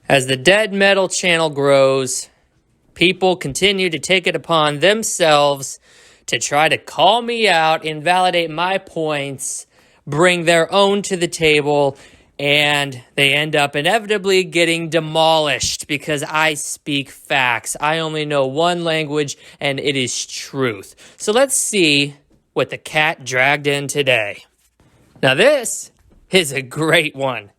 As the Dead Metal channel grows, people continue to take it upon themselves to try to call me out, invalidate my points, bring their own to the table, and they end up inevitably getting demolished because I speak facts. I only know one language, and it is truth. So let's see what the cat dragged in today. Now this is a great one.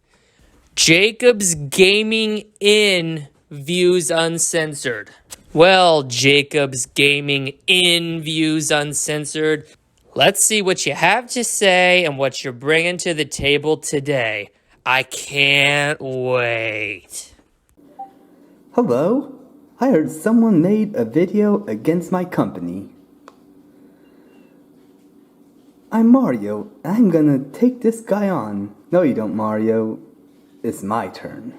Jacob's Gaming In Views Uncensored. Well, Jacob's Gaming In Views Uncensored, let's see what you have to say and what you're bringing to the table today. I can't wait. Hello? I heard someone made a video against my company. I'm Mario, and I'm gonna take this guy on. No, you don't, Mario. It's my turn.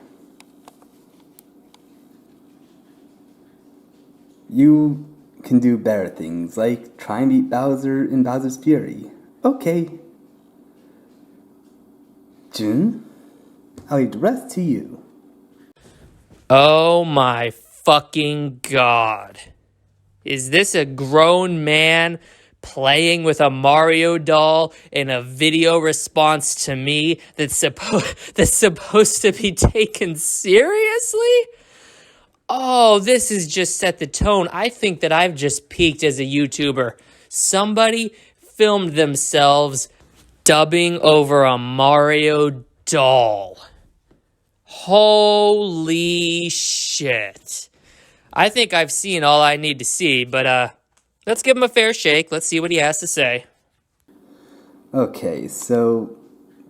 You can do better things, like try and beat Bowser in Bowser's Fury. Okay. Jun, I'll leave the rest to you. Oh my fucking god. Is this a grown man playing with a Mario doll in a video response to me that's supposed to be taken seriously? Oh, this has just set the tone. I think that I've just peaked as a YouTuber. Somebody filmed themselves dubbing over a Mario doll. Holy shit. I think I've seen all I need to see, but let's give him a fair shake. Let's see what he has to say. Okay, so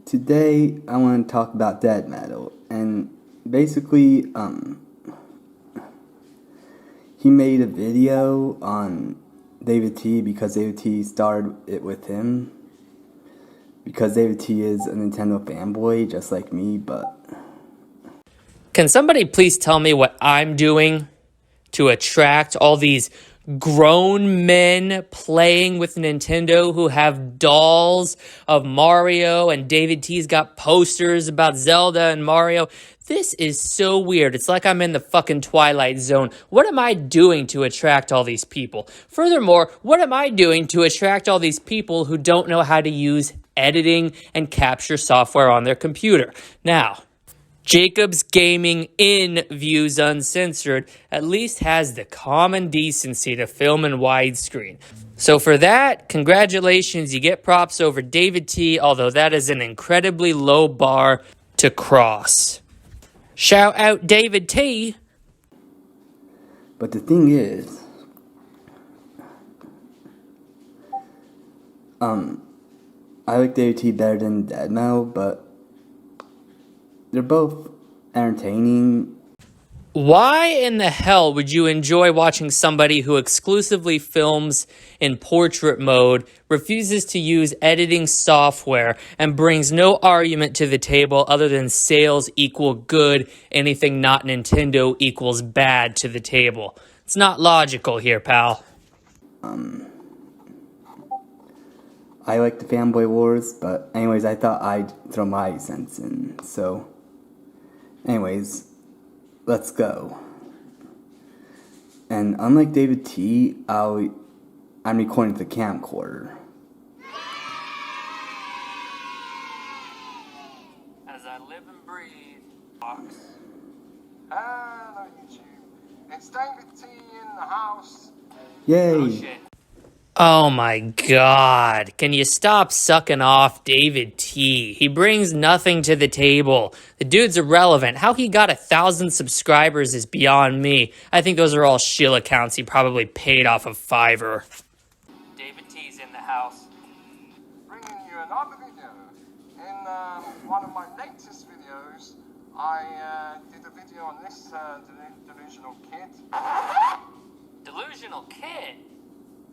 today I want to talk about Dead Metal, and basically, he made a video on David T because David T started it with him. Because David T is a Nintendo fanboy, just like me, but... Can somebody please tell me what I'm doing to attract all these grown men playing with Nintendo who have dolls of Mario, and David T's got posters about Zelda and Mario? This is so weird. It's like I'm in the fucking Twilight Zone. What am I doing to attract all these people? Furthermore, what am I doing to attract all these people who don't know how to use editing and capture software on their computer? Now, Jacob's Gaming In Views Uncensored at least has the common decency to film in widescreen. So for that, congratulations, you get props over David T, although that is an incredibly low bar to cross. Shout out David T. But the thing is, I like David T better than Dead Metal, but they're both entertaining. Why in the hell would you enjoy watching somebody who exclusively films in portrait mode, refuses to use editing software, and brings no argument to the table other than sales equal good, anything not Nintendo equals bad to the table? It's not logical here, pal. I like the fanboy wars, but anyways, I thought I'd throw my cents in, so... Anyways, let's go. And unlike David T, I'm recording with the camcorder. As I live and breathe, Fox. Hello YouTube. It's David T in the house. Yay! Oh shit. Oh my god, can you stop sucking off David T? He brings nothing to the table. The dude's irrelevant. How he got 1,000 subscribers is beyond me. I think those are all shill accounts he probably paid off of Fiverr. David T's in the house. Bringing you another video. In one of my latest videos, I did a video on this delusional kid. Delusional kid?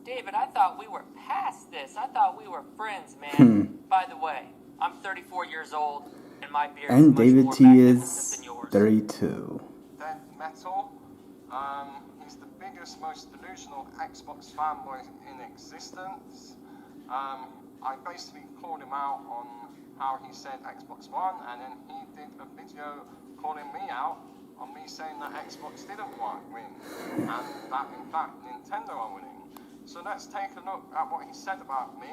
David, I thought we were past this. I thought we were friends, man. By the way, I'm 34 years old, and my beard is much David more T magnificent is than yours. 32. Dead Metal. He's the biggest, most delusional Xbox fanboy in existence. I basically called him out on how he said Xbox One, and then he did a video calling me out on me saying that Xbox didn't win, and that in fact Nintendo are winning. So let's take a look at what he said about me,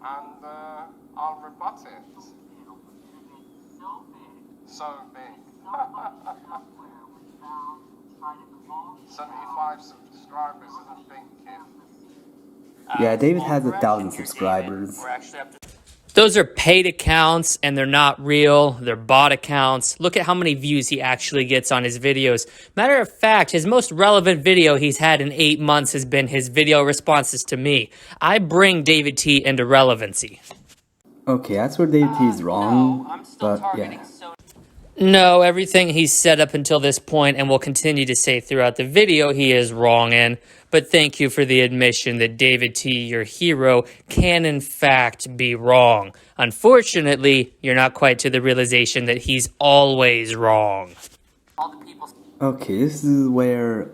and I'll rebut it. So big. 75 subscribers is a big kid. Yeah, David has 1,000 subscribers. Those are paid accounts, and they're not real. They're bot accounts. Look at how many views he actually gets on his videos. Matter of fact, his most relevant video he's had in 8 months has been his video responses to me. I bring David T into relevancy. Okay, that's where David T is wrong, but yeah. No, everything he's said up until this point and will continue to say throughout the video he is wrong in. But thank you for the admission that David T, your hero, can in fact be wrong. Unfortunately, you're not quite to the realization that he's always wrong. Okay, this is where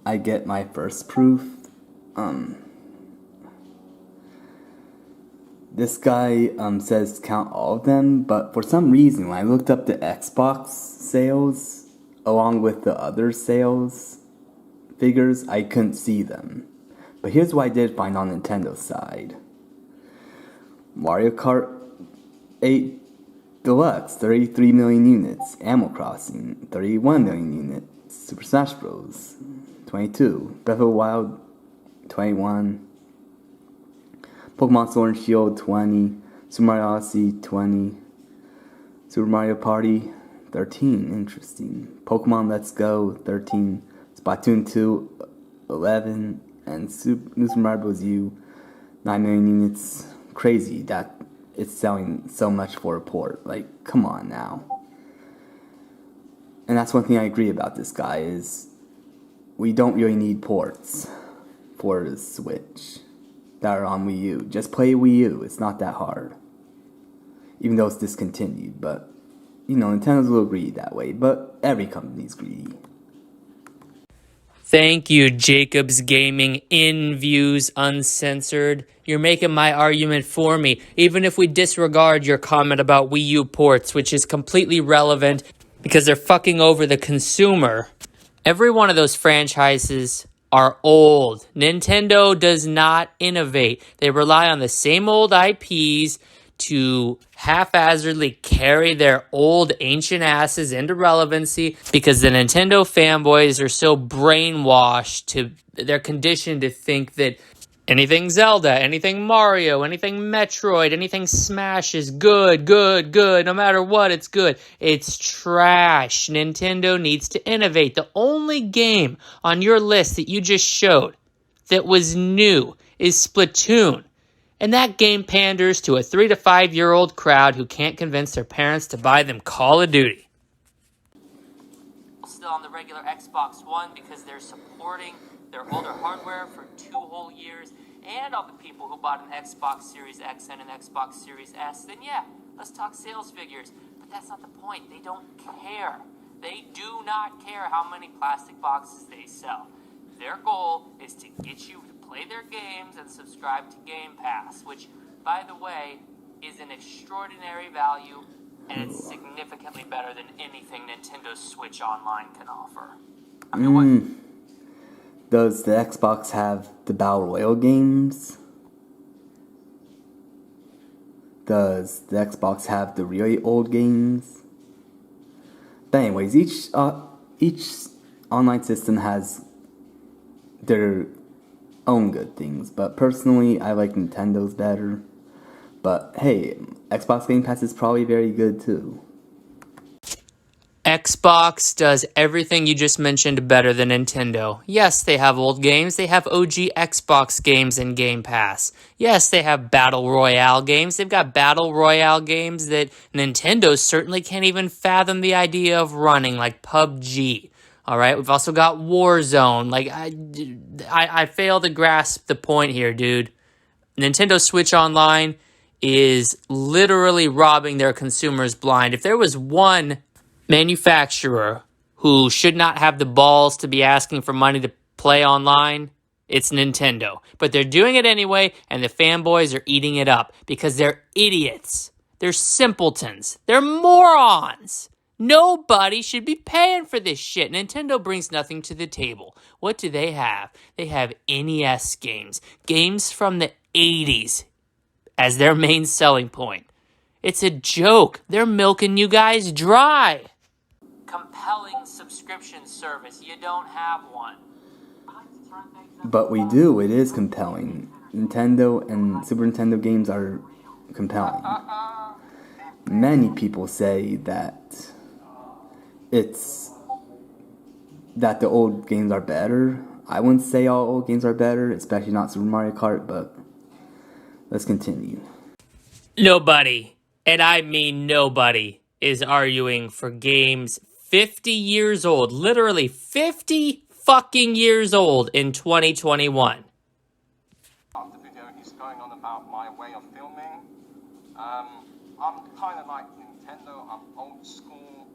I get my first proof. This guy says count all of them, but for some reason when I looked up the Xbox sales along with the other sales figures, I couldn't see them. But here's what I did find on Nintendo's side. Mario Kart 8 Deluxe, 33 million units. Animal Crossing, 31 million units. Super Smash Bros. 22. Breath of the Wild, 21. Pokemon Sword and Shield, 20. Super Mario Odyssey, 20. Super Mario Party, 13. Interesting. Pokemon Let's Go, 13. Splatoon 2, 11. And New Super Mario Bros. U, 9 million units. Crazy that it's selling so much for a port. Like, come on now. And that's one thing I agree about this guy is we don't really need ports for the Switch that are on Wii U. Just play Wii U. It's not that hard. Even though it's discontinued. But, you know, Nintendo's a little greedy that way. But every company's greedy. Thank you, Jacobs Gaming, in Views Uncensored. You're making my argument for me, even if we disregard your comment about Wii U ports, which is completely relevant because they're fucking over the consumer. Every one of those franchises are old. Nintendo does not innovate. They rely on the same old IPs to haphazardly carry their old ancient asses into relevancy because the Nintendo fanboys are so brainwashed they're conditioned to think that anything Zelda, anything Mario, anything Metroid, anything Smash is good, no matter what, it's good. It's trash. Nintendo needs to innovate. The only game on your list that you just showed that was new is Splatoon. And that game panders to a 3 to 5 year old crowd who can't convince their parents to buy them Call of Duty. Still on the regular Xbox One because they're supporting their older hardware for 2 whole years, and all the people who bought an Xbox Series X and an Xbox Series S, then yeah, let's talk sales figures. But that's not the point. They don't care. They do not care how many plastic boxes they sell. Their goal is to get you to play their games and subscribe to Game Pass, which, by the way, is an extraordinary value, and it's significantly better than anything Nintendo Switch Online can offer. I mean, Does the Xbox have the Battle Royale games? Does the Xbox have the really old games? But anyways, each online system has their own good things, but personally I like Nintendo's better. But hey, Xbox Game Pass is probably very good too. Xbox does everything you just mentioned better than Nintendo. Yes, they have old games. They have OG Xbox games in Game Pass. Yes, they have Battle Royale games. They've got Battle Royale games that Nintendo certainly can't even fathom the idea of running, like PUBG. All right, we've also got Warzone. Like, I fail to grasp the point here, dude. Nintendo Switch Online is literally robbing their consumers blind. If there was one manufacturer who should not have the balls to be asking for money to play online, it's Nintendo. But they're doing it anyway, and the fanboys are eating it up because they're idiots. They're simpletons. They're morons. Nobody should be paying for this shit. Nintendo brings nothing to the table. What do they have? They have NES games. Games from the 80s as their main selling point. It's a joke. They're milking you guys dry. Compelling subscription service. You don't have one. But we do. It is compelling. Nintendo and Super Nintendo games are compelling. Many people say that the old games are better. I wouldn't say all old games are better, especially not Super Mario Kart, but let's continue. Nobody, and I mean nobody, is arguing for games 50 years old, literally 50 fucking years old in 2021. The video he's going on about my way of filming. I'm kind of like Nintendo. I'm old school.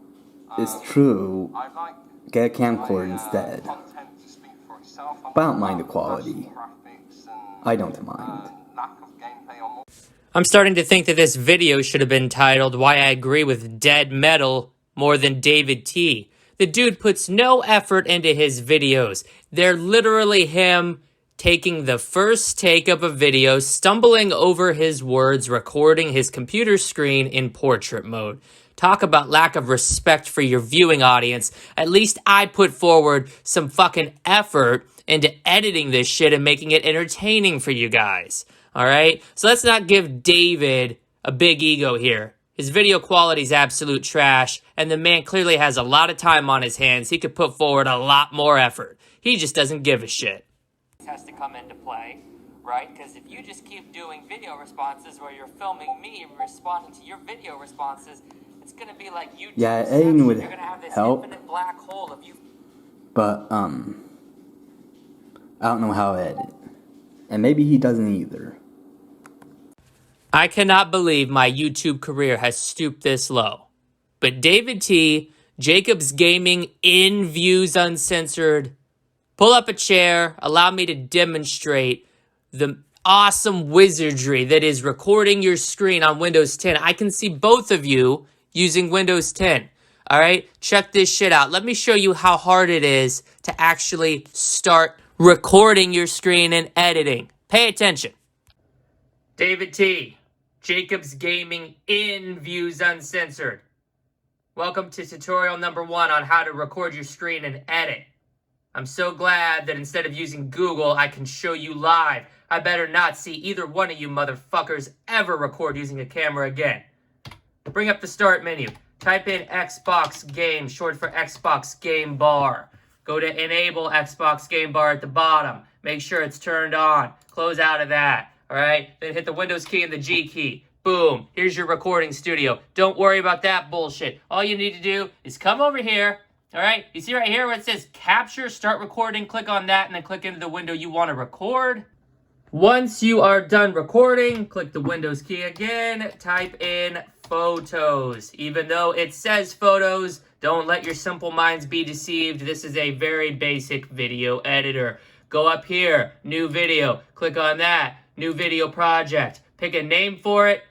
It's true. I like Get a camcorder instead. content to speak for itself. But I don't mind the quality. Graphics and I don't mind. lack of gameplay or more. I'm starting to think that this video should have been titled Why I Agree with Dead Metal More Than David T. The dude puts no effort into his videos. They're literally him taking the first take of a video, stumbling over his words, recording his computer screen in portrait mode. Talk about lack of respect for your viewing audience. At least I put forward some fucking effort into editing this shit and making it entertaining for you guys. All right? So let's not give David a big ego here. His video quality is absolute trash, and the man clearly has a lot of time on his hands. He could put forward a lot more effort. He just doesn't give a shit. Has to come into play, right? Because if you just keep doing video responses where you're filming me responding to your video responses, it's gonna be like YouTube. Yeah, editing would You're gonna have this help. infinite black hole of you. But, I don't know how to edit. And maybe he doesn't either. I cannot believe my YouTube career has stooped this low. But David T, Jacob's Gaming in Views Uncensored, pull up a chair, allow me to demonstrate the awesome wizardry that is recording your screen on Windows 10. I can see both of you using Windows 10. All right, check this shit out. Let me show you how hard it is to actually start recording your screen and editing. Pay attention. David T, Jacob's Gaming in Views Uncensored. Welcome to tutorial number 1 on how to record your screen and edit. I'm so glad that instead of using Google, I can show you live. I better not see either one of you motherfuckers ever record using a camera again. Bring up the start menu. Type in Xbox Game, short for Xbox Game Bar. Go to Enable Xbox Game Bar at the bottom. Make sure it's turned on. Close out of that. All right, then hit the Windows key and the G key. Boom, here's your recording studio. Don't worry about that bullshit. All you need to do is come over here, all right? You see right here where it says capture, start recording, click on that, and then click into the window you want to record. Once you are done recording, click the Windows key again, type in photos. Even though it says photos, don't let your simple minds be deceived. This is a very basic video editor. Go up here, new video, click on that. New video project. Pick a name for it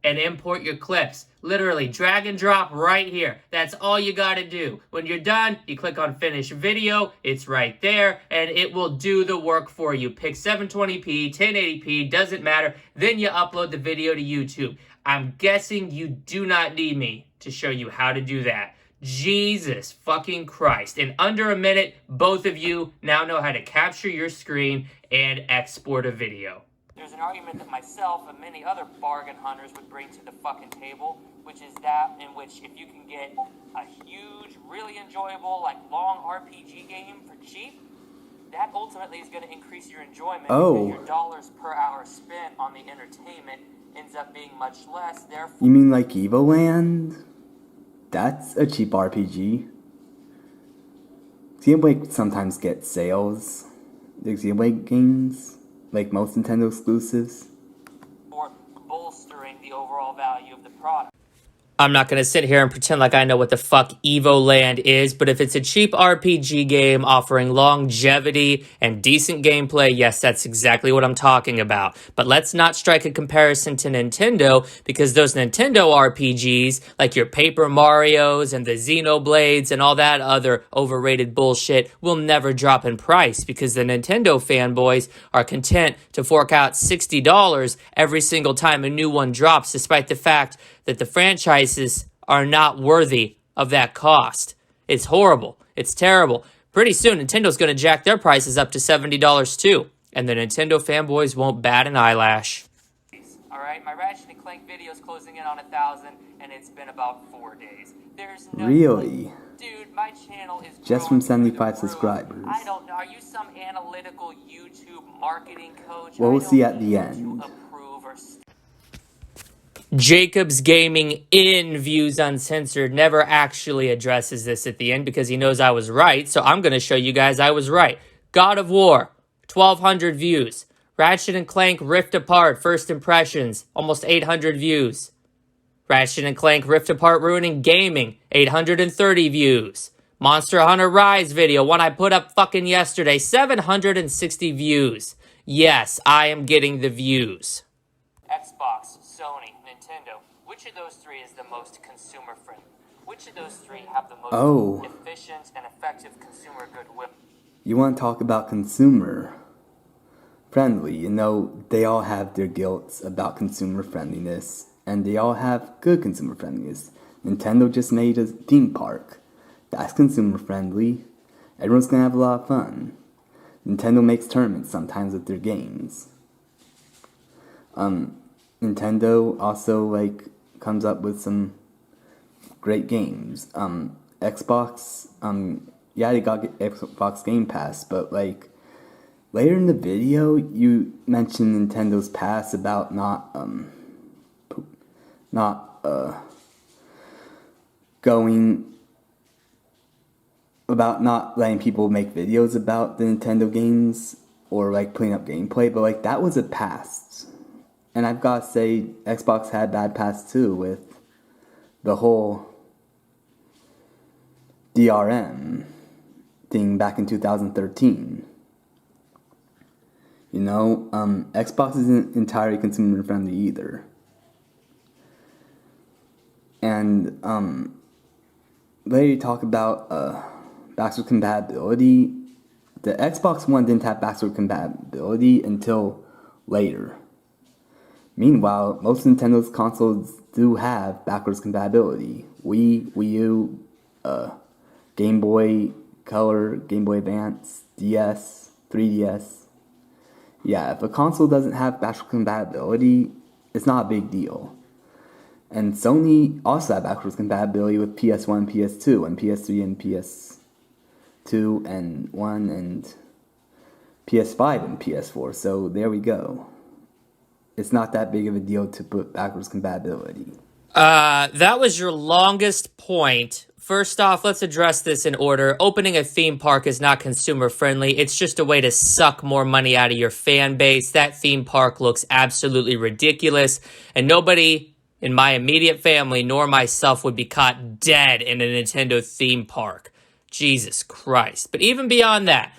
and import your clips. Literally, drag and drop right here. That's all you gotta do. When you're done, you click on finish video. It's right there, and it will do the work for you. Pick 720p, 1080p, doesn't matter. Then you upload the video to YouTube. I'm guessing you do not need me to show you how to do that. Jesus fucking Christ. In under a minute, both of you now know how to capture your screen and export a video. There's an argument that myself and many other bargain hunters would bring to the fucking table, which is that in which if you can get a huge, really enjoyable, like long RPG game for cheap, that ultimately is going to increase your enjoyment because your dollars per hour spent on the entertainment ends up being much less. Therefore, You mean like Evoland? That's a cheap RPG. Xenoblade sometimes gets sales. The Xenoblade games, like most Nintendo exclusives. bolstering the overall value of the product. I'm not going to sit here and pretend like I know what the fuck Evoland is, but if it's a cheap RPG game offering longevity and decent gameplay, yes, that's exactly what I'm talking about. But let's not strike a comparison to Nintendo, because those Nintendo RPGs, like your Paper Marios and the Xenoblades and all that other overrated bullshit, will never drop in price, because the Nintendo fanboys are content to fork out $60 every single time a new one drops, despite the fact that the franchises are not worthy of that cost. It's horrible. It's terrible. Pretty soon, Nintendo's going to jack their prices up to $70 too, and the Nintendo fanboys won't bat an eyelash. Alright, my Ratchet & Clank video's closing in on 1,000, and it's been about 4 days. There's no... Really? Dude, my channel is just from 75 subscribers. I don't know. Are you some analytical YouTube marketing coach? Well, we'll see at the end. Jacob's Gaming in Views Uncensored never actually addresses this at the end because he knows I was right, so I'm going to show you guys I was right. God of War, 1,200 views. Ratchet & Clank Rift Apart, First Impressions, almost 800 views. Ratchet & Clank Rift Apart Ruining Gaming, 830 views. Monster Hunter Rise video, one I put up fucking yesterday, 760 views. Yes, I am getting the views. Xbox, Sony, Nintendo, which of those three is the most consumer friendly? Which of those three have the most efficient and effective consumer goodwill? You want to talk about consumer friendly? You know, they all have their guilts about consumer friendliness, and they all have good consumer friendliness. Nintendo just made a theme park. That's consumer friendly. Everyone's gonna have a lot of fun. Nintendo makes tournaments sometimes with their games. Nintendo also comes up with some great games. Xbox, yeah, they got Xbox Game Pass, but later in the video you mentioned Nintendo's past about not letting people make videos about the Nintendo games or putting up gameplay, but that was a past. And I've got to say, Xbox had bad past too with the whole DRM thing back in 2013. You know, Xbox isn't entirely consumer friendly either. And later you talk about backward compatibility. The Xbox One didn't have backward compatibility until later. Meanwhile, most Nintendo's consoles do have backwards compatibility. Wii U, Game Boy Color, Game Boy Advance, DS, 3DS. Yeah, if a console doesn't have backwards compatibility, it's not a big deal. And Sony also had backwards compatibility with PS1, PS2, and PS3 and PS2 and 1 and PS5 and PS4. So there we go. It's not that big of a deal to put backwards compatibility. That was your longest point. First off, let's address this in order. Opening a theme park is not consumer friendly. It's just a way to suck more money out of your fan base. That theme park looks absolutely ridiculous, and nobody in my immediate family nor myself would be caught dead in a Nintendo theme park. Jesus Christ. But even beyond that,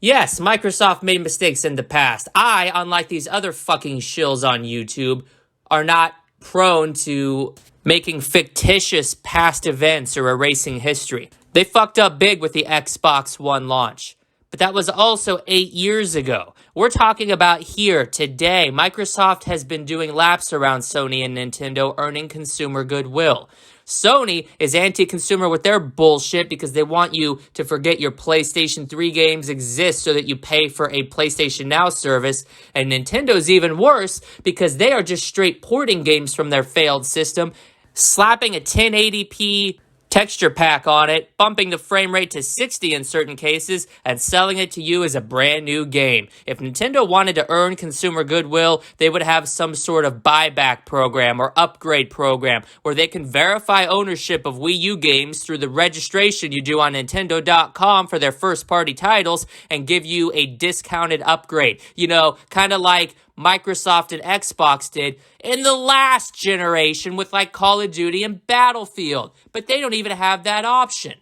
yes, Microsoft made mistakes in the past. I, unlike these other fucking shills on YouTube, are not prone to making fictitious past events or erasing history. They fucked up big with the Xbox One launch. But that was also 8 years ago. We're talking about here, today. Microsoft has been doing laps around Sony and Nintendo, earning consumer goodwill. Sony is anti-consumer with their bullshit because they want you to forget your PlayStation 3 games exist so that you pay for a PlayStation Now service. And Nintendo's even worse because they are just straight porting games from their failed system, slapping a 1080p texture pack on it, bumping the frame rate to 60 in certain cases, and selling it to you as a brand new game. If Nintendo wanted to earn consumer goodwill, they would have some sort of buyback program or upgrade program where they can verify ownership of Wii U games through the registration you do on Nintendo.com for their first-party titles and give you a discounted upgrade. You know, kind of like Microsoft and Xbox did in the last generation with like Call of Duty and Battlefield. But they don't even have that option.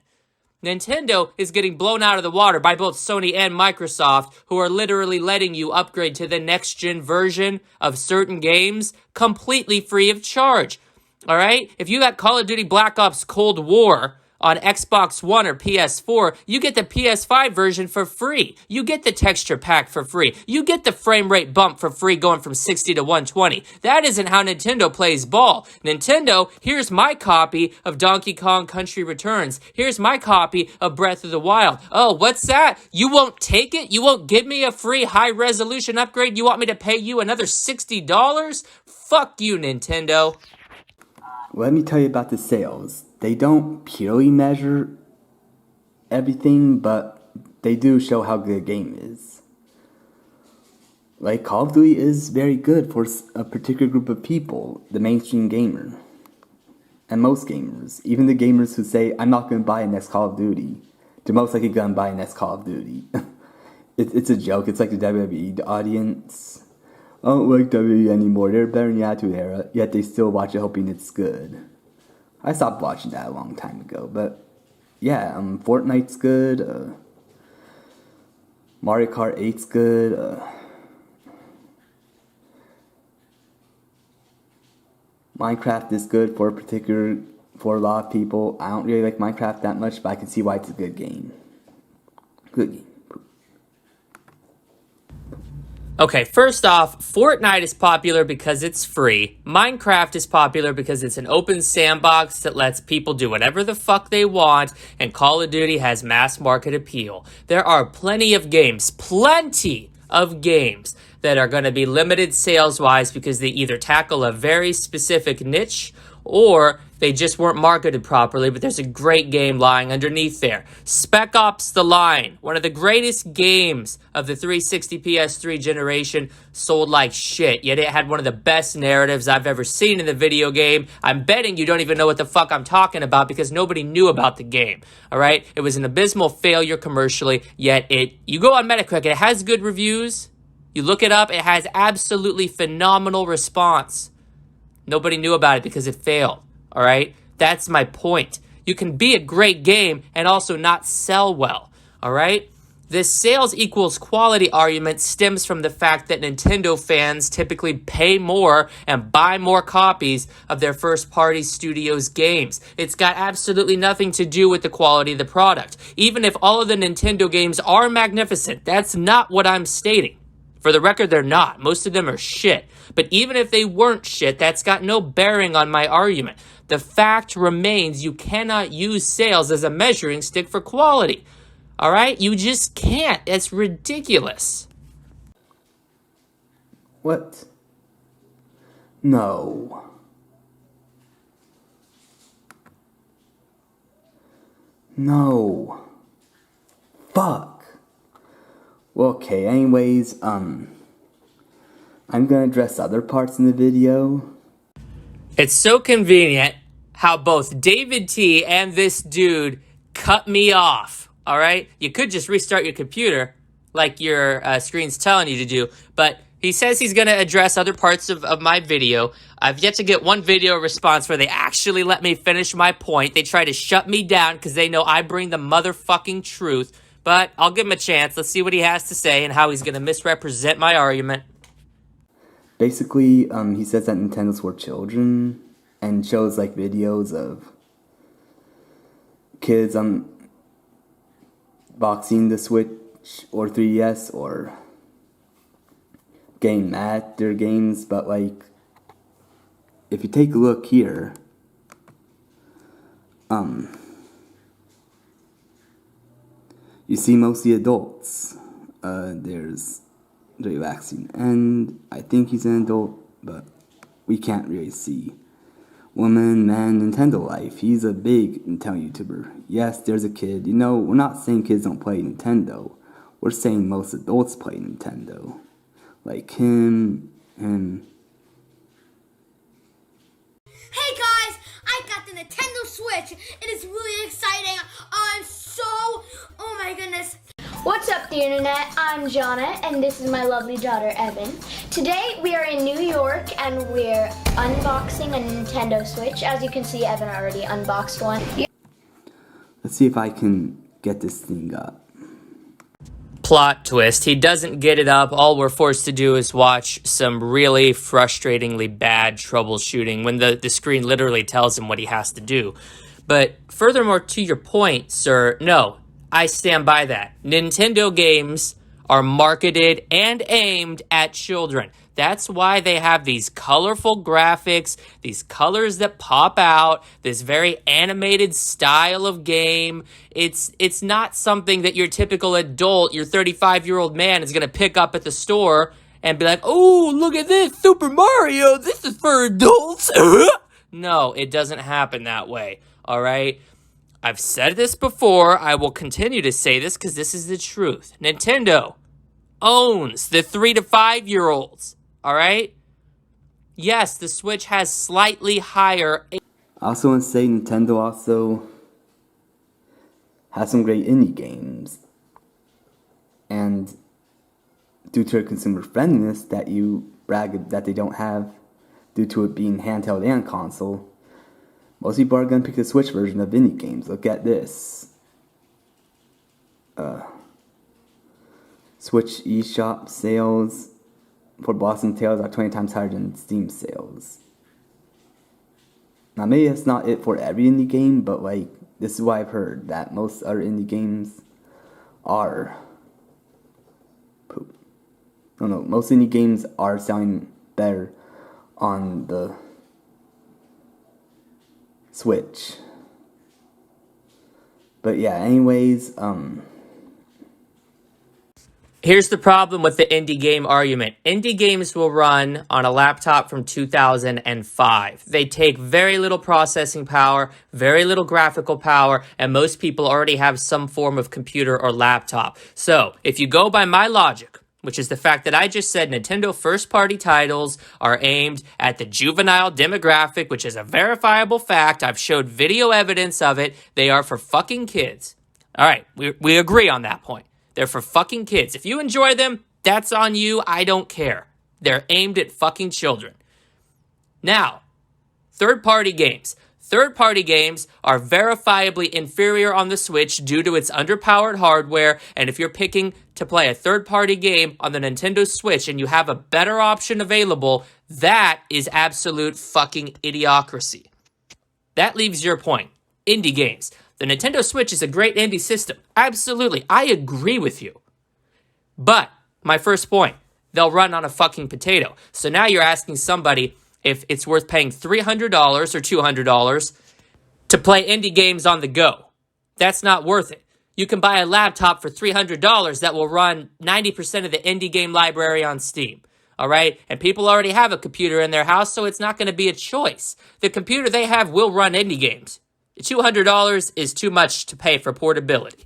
Nintendo is getting blown out of the water by both Sony and Microsoft, who are literally letting you upgrade to the next-gen version of certain games completely free of charge. All right? If you got Call of Duty Black Ops Cold War on Xbox One or PS4, you get the PS5 version for free. You get the texture pack for free. You get the frame rate bump for free going from 60 to 120. That isn't how Nintendo plays ball. Nintendo, here's my copy of Donkey Kong Country Returns. Here's my copy of Breath of the Wild. Oh, what's that? You won't take it? You won't give me a free high-resolution upgrade? You want me to pay you another $60? Fuck you, Nintendo. Let me tell you about the sales. They don't purely measure everything, but they do show how good a game is. Like, Call of Duty is very good for a particular group of people, the mainstream gamer. And most gamers, even the gamers who say, I'm not going to buy a next Call of Duty, they're most likely going to buy a next Call of Duty. It's a joke, it's like the WWE audience. I don't like WWE anymore, they're better in the Attitude Era, yet they still watch it hoping it's good. I stopped watching that a long time ago, but yeah, Fortnite's good, Mario Kart 8's good, Minecraft is good for a lot of people. I don't really like Minecraft that much, but I can see why it's a good game. Good game. Okay, first off, Fortnite is popular because it's free. Minecraft is popular because it's an open sandbox that lets people do whatever the fuck they want, and Call of Duty has mass market appeal. There are plenty of games that are going to be limited sales-wise because they either tackle a very specific niche or they just weren't marketed properly, but there's a great game lying underneath there. Spec Ops: The Line, one of the greatest games of the 360 PS3 generation, sold like shit, yet it had one of the best narratives I've ever seen in the video game. I'm betting you don't even know what the fuck I'm talking about because nobody knew about the game, all right? It was an abysmal failure commercially, yet you go on Metacritic, it has good reviews. You look it up, it has absolutely phenomenal response. Nobody knew about it because it failed, all right? That's my point. You can be a great game and also not sell well, all right? This sales equals quality argument stems from the fact that Nintendo fans typically pay more and buy more copies of their first-party studios' games. It's got absolutely nothing to do with the quality of the product. Even if all of the Nintendo games are magnificent, that's not what I'm stating. For the record, they're not. Most of them are shit. But even if they weren't shit, that's got no bearing on my argument. The fact remains you cannot use sales as a measuring stick for quality. All right? You just can't. It's ridiculous. What? No. No. Fuck. Well, okay, anyways, I'm gonna address other parts in the video. It's so convenient how both David T and this dude cut me off, all right? You could just restart your computer like your screen's telling you to do, but he says he's going to address other parts of my video. I've yet to get one video response where they actually let me finish my point. They try to shut me down because they know I bring the motherfucking truth, but I'll give him a chance. Let's see what he has to say and how he's going to misrepresent my argument. Basically, he says that Nintendo's for children and shows like videos of kids boxing the Switch or 3DS or getting mad at their games, but like if you take a look here, you see mostly adults. There's relaxing, and I think he's an adult, but we can't really see. Woman, man, Nintendo life. He's a big Nintendo YouTuber. Yes, there's a kid. You know, we're not saying kids don't play Nintendo. We're saying most adults play Nintendo. Like him, and... Hey guys, I got the Nintendo Switch. It is really exciting. Oh my goodness. What's up, the internet? I'm Jonna, and this is my lovely daughter, Evan. Today we are in New York and we're unboxing a Nintendo Switch. As you can see, Evan already unboxed one. Let's see if I can get this thing up. Plot twist, he doesn't get it up. All we're forced to do is watch some really frustratingly bad troubleshooting when the screen literally tells him what he has to do. But furthermore, to your point, sir, no, I stand by that. Nintendo games are marketed and aimed at children. That's why they have these colorful graphics, these colors that pop out, this very animated style of game. It's not something that your typical adult, your 35-year-old man is going to pick up at the store and be like, oh, look at this, Super Mario, this is for adults. No, it doesn't happen that way, all right? I've said this before. I will continue to say this because this is the truth. Nintendo owns the 3 to 5-year-olds. All right? Yes, the Switch has slightly higher. I also want to say Nintendo also has some great indie games. And due to their consumer friendliness that you brag that they don't have, due to it being handheld and console, most people are going to pick the Switch version of indie games. Look at this. Switch eShop sales for Blossom Tales are 20 times higher than Steam sales. Now maybe that's not it for every indie game, but like this is what I've heard, that most other indie games are poop. No, most indie games are selling better on the Switch. But yeah, anyways, Here's the problem with the indie game argument. Indie games will run on a laptop from 2005. They take very little processing power, very little graphical power, and most people already have some form of computer or laptop. So, if you go by my logic, which is the fact that I just said Nintendo first-party titles are aimed at the juvenile demographic, which is a verifiable fact. I've showed video evidence of it. They are for fucking kids. All right, we agree on that point. They're for fucking kids. If you enjoy them, that's on you. I don't care. They're aimed at fucking children. Now, third-party games. Third-party games are verifiably inferior on the Switch due to its underpowered hardware, and if you're picking to play a third-party game on the Nintendo Switch and you have a better option available, that is absolute fucking idiocracy. That leaves your point. Indie games. The Nintendo Switch is a great indie system. Absolutely. I agree with you. But, my first point, they'll run on a fucking potato. So now you're asking somebody if it's worth paying $300 or $200 to play indie games on the go. That's not worth it. You can buy a laptop for $300 that will run 90% of the indie game library on Steam. All right? And people already have a computer in their house, so it's not going to be a choice. The computer they have will run indie games. $200 is too much to pay for portability.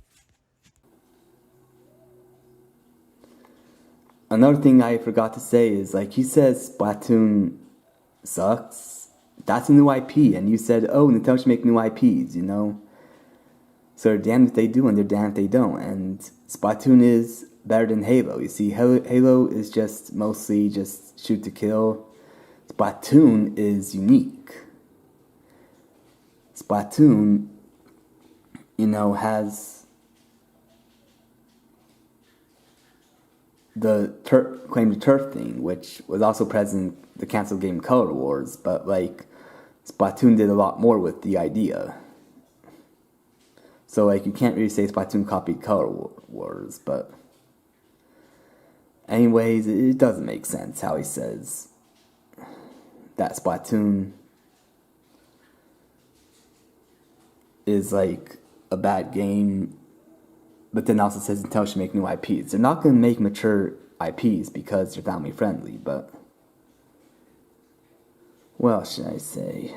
Another thing I forgot to say is, like, he says Splatoon sucks. That's a new IP, and you said, oh, Nintendo should make new IPs, you know? So they're damned if they do, and they're damned if they don't. And Splatoon is better than Halo. You see, Halo is just mostly just shoot to kill. Splatoon is unique. Splatoon, you know, has the claim to turf thing, which was also present in the canceled game Color Wars, but like Splatoon did a lot more with the idea. So like you can't really say Splatoon copied Color Wars, but anyways, it doesn't make sense how he says that Splatoon is like a bad game, but then also says Nintendo should make new IPs. They're not going to make mature IPs because they're family friendly, but what else should I say?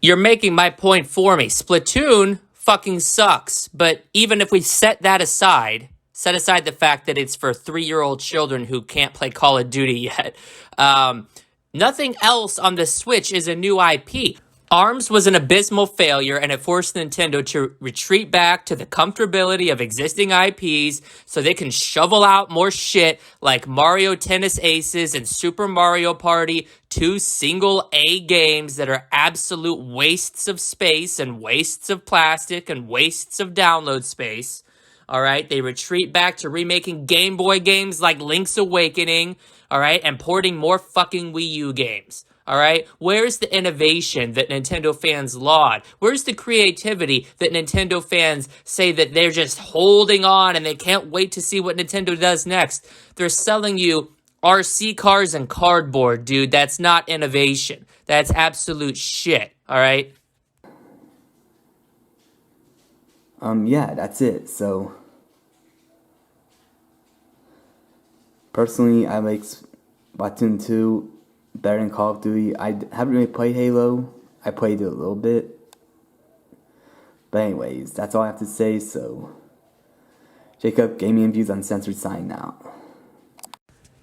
You're making my point for me. Splatoon fucking sucks, but even if we set aside the fact that it's for 3-year-old children who can't play Call of Duty yet, nothing else on the Switch is a new IP. ARMS was an abysmal failure, and it forced Nintendo to retreat back to the comfortability of existing IPs so they can shovel out more shit like Mario Tennis Aces and Super Mario Party, 2 single A games that are absolute wastes of space and wastes of plastic and wastes of download space. All right, they retreat back to remaking Game Boy games like Link's Awakening, all right, and porting more fucking Wii U games. All right, where's the innovation that Nintendo fans laud? Where's the creativity that Nintendo fans say that they're just holding on and they can't wait to see what Nintendo does next? They're selling you RC cars and cardboard, dude. That's not innovation. That's absolute shit, all right? Yeah, that's it. So, personally, I like Splatoon 2 better than Call of Duty. I haven't really played Halo. I played it a little bit. But anyways, that's all I have to say. So, Jacob, Gaming and Views Uncensored, signing out.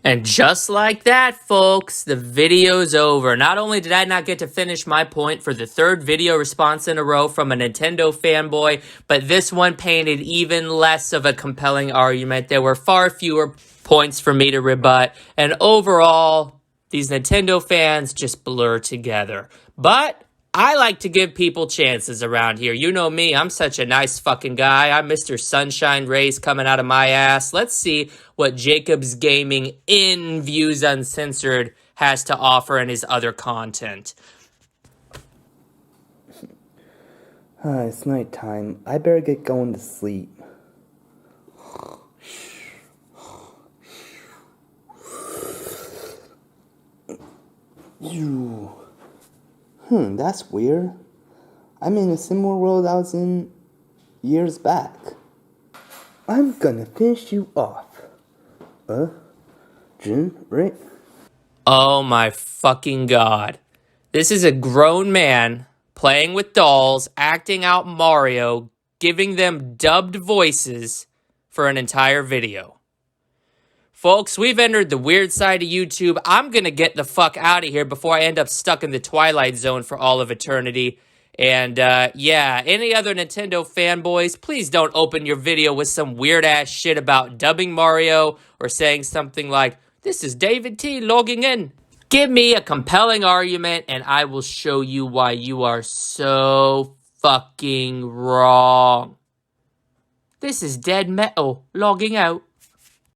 And just like that, folks, the video's over. Not only did I not get to finish my point for the 3rd video response in a row from a Nintendo fanboy, but this one painted even less of a compelling argument. There were far fewer points for me to rebut, and overall, these Nintendo fans just blur together. But I like to give people chances around here. You know me, I'm such a nice fucking guy. I'm Mr. Sunshine Rays coming out of my ass. Let's see what Jacob's Gaming in Views Uncensored has to offer in his other content. It's night time. I better get going to sleep. That's weird. I'm in a similar world I was in years back. I'm gonna finish you off. Jim, right? Oh my fucking god. This is a grown man playing with dolls, acting out Mario, giving them dubbed voices for an entire video. Folks, we've entered the weird side of YouTube. I'm going to get the fuck out of here before I end up stuck in the Twilight Zone for all of eternity. And, yeah, any other Nintendo fanboys, please don't open your video with some weird-ass shit about dubbing Mario or saying something like, "This is David T logging in." Give me a compelling argument, and I will show you why you are so fucking wrong. This is Dead Metal logging out.